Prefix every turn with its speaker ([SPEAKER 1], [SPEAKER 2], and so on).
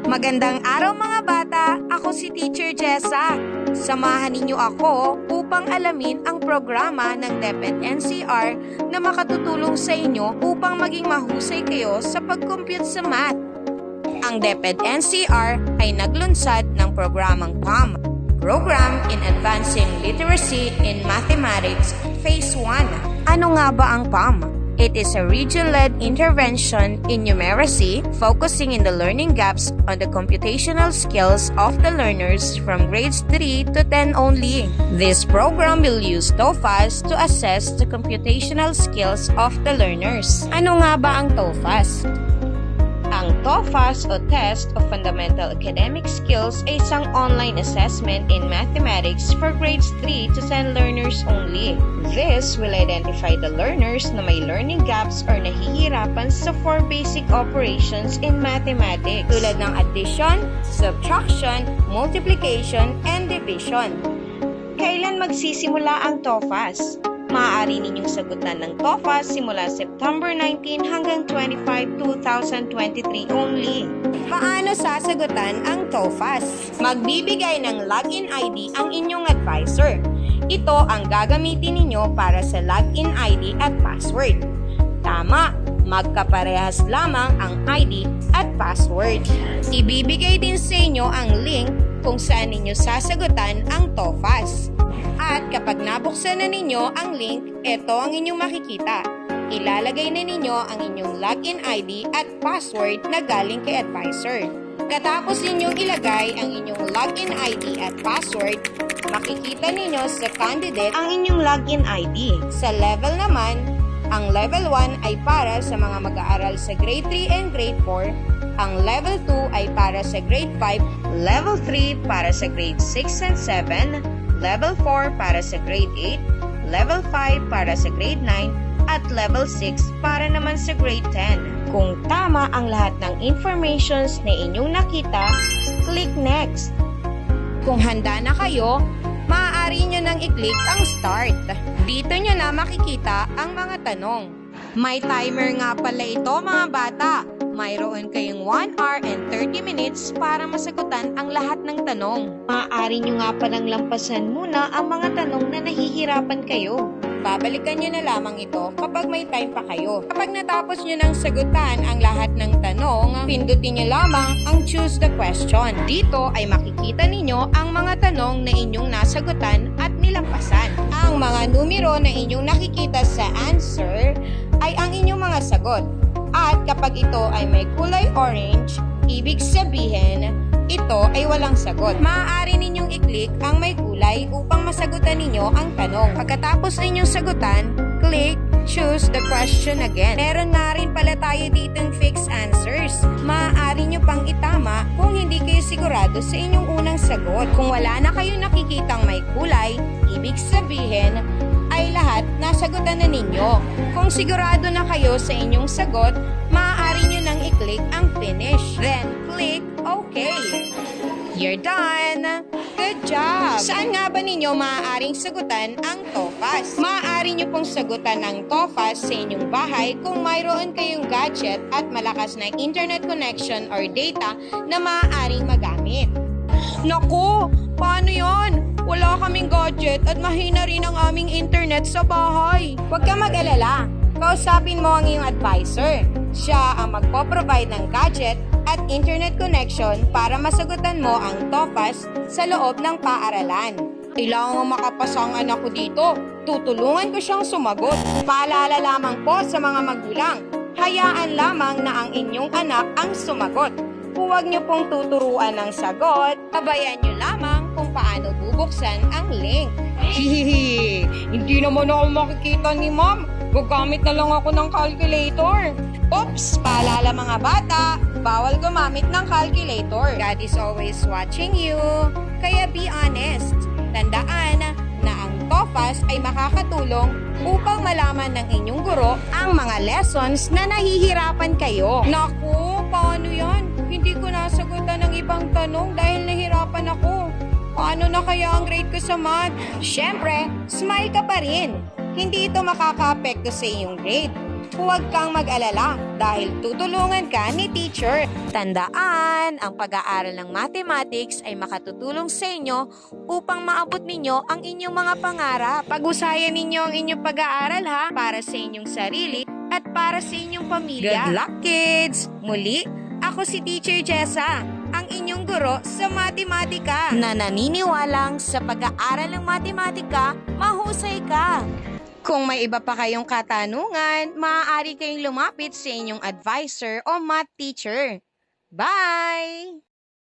[SPEAKER 1] Magandang araw mga bata! Ako si Teacher Jessa. Samahan ninyo ako upang alamin ang programa ng DepEd NCR na makatutulong sa inyo upang maging mahusay kayo sa pag-compute sa math. Ang DepEd NCR ay naglunsad ng programang PAM, Program in Advancing Literacy in Mathematics, Phase 1. Ano nga ba ang PAM? It is a region-led intervention in numeracy, focusing in the learning gaps on the computational skills of the learners from grades 3 to 10 only. This program will use TOEFAS to assess the computational skills of the learners. Ano nga ba ang TOEFAS? Ang TOEFAS o Test of Fundamental Academic Skills ay isang online assessment in mathematics for grades 3 to 10 learners only. This will identify the learners na may learning gaps or nahihirapan sa 4 basic operations in mathematics tulad ng addition, subtraction, multiplication, and division. Kailan magsisimula ang TOEFAS? Maaari ninyong sagutan ng TOEFAS simula September 19 hanggang 25, 2023 only. Paano sasagutan ang TOEFAS? Magbibigay ng login ID ang inyong advisor. Ito ang gagamitin ninyo para sa login ID at password. Tama, magkaparehas lamang ang ID at password. Ibibigay din sa inyo ang link kung saan ninyo sasagutan ang TOEFAS. At kapag nabuksan na ninyo ang link, ito ang inyong makikita. Ilalagay na ninyo ang inyong login ID at password na galing kay advisor. Katapos ninyong ilagay ang inyong login ID at password, makikita ninyo sa candidate ang inyong login ID. Sa level naman, ang level 1 ay para sa mga mag-aaral sa grade 3 and grade 4, ang level 2 ay para sa grade 5, level 3 para sa grade 6 and 7, level 4 para sa grade 8, level 5 para sa grade 9, at level 6 para naman sa grade 10. Kung tama ang lahat ng informations na inyong nakita, click Next. Kung handa na kayo, maaari nyo nang i-click ang Start. Dito nyo na makikita ang mga tanong. May timer nga pala ito mga bata. Mayroon kayong 1 hour and 30 minutes para masagutan ang lahat ng tanong. Maaari nyo nga palang lampasan muna ang mga tanong na nahihirapan kayo. Babalikan nyo na lamang ito kapag may time pa kayo. Kapag natapos nyo nang sagutan ang lahat ng tanong, pindutin nyo lamang ang Choose the Question. Dito ay makikita ninyo ang mga tanong na inyong nasagutan at nilampasan. Ang mga numero na inyong nakikita sa answer ay ang inyong mga sagot. At kapag ito ay may kulay orange, ibig sabihin, ito ay walang sagot. Maaari ninyong i-click ang may kulay upang masagutan ninyo ang tanong. Pagkatapos ninyong sagutan, click Choose the Question again. Meron na rin pala tayo ditong fixed answers. Maaari nyo pang itama kung hindi kayo sigurado sa inyong unang sagot. Kung wala na kayong nakikitang may kulay, ibig sabihin, ay lahat nasagutan na ninyo. Kung sigurado na kayo sa inyong sagot, maaari nyo nang i-click ang Finish. Then, click OK. You're done! Good job! Saan nga ba ninyo maaaring sagutan ang TOEFAS? Maaari nyo pong sagutan ang TOEFAS sa inyong bahay kung mayroon kayong gadget at malakas na internet connection or data na maaaring magamit. Naku! Paano yon? Wala kaming gadget at mahina rin ang aming internet sa bahay. Huwag ka mag-alala. Kausapin mo ang iyong advisor. Siya ang magpo-provide ng gadget at internet connection para masagutan mo ang TOEFAS sa loob ng paaralan. Kailangan makapasa ang anak ko dito. Tutulungan ko siyang sumagot. Paalala lamang po sa mga magulang. Hayaan lamang na ang inyong anak ang sumagot. Huwag niyo pong tuturuan ng sagot. Tabayan niyo lamang kung paano bubuksan ang link. Hihihi! Hindi naman ako makikita ni ma'am. Gagamit na lang ako ng calculator. Oops! Paalala mga bata, bawal gumamit ng calculator. God is always watching you. Kaya be honest. Tandaan na ang TOEFAS ay makakatulong upang malaman ng inyong guro ang mga lessons na nahihirapan kayo. Naku, paano yan? Hindi ko nasagutan ng ibang tanong dahil nahirapan ako. Paano na kaya ang grade ko sa math? Siyempre, smile ka pa rin. Hindi ito makaka-apekto sa iyong grade. huwag kang mag-alala dahil tutulungan ka ni teacher. Tandaan, ang pag-aaral ng mathematics ay makatutulong sa inyo upang maabot ninyo ang inyong mga pangarap. Pag-usayan ninyo ang inyong pag-aaral ha, para sa inyong sarili at para sa inyong pamilya. Good luck, kids! Muli, ako si Teacher Jessa, ang inyong guro sa matematika na naniniwalang sa pag-aaral ng matematika, mahusay ka. Kung may iba pa kayong katanungan, maaari kayong lumapit sa inyong advisor o math teacher. Bye!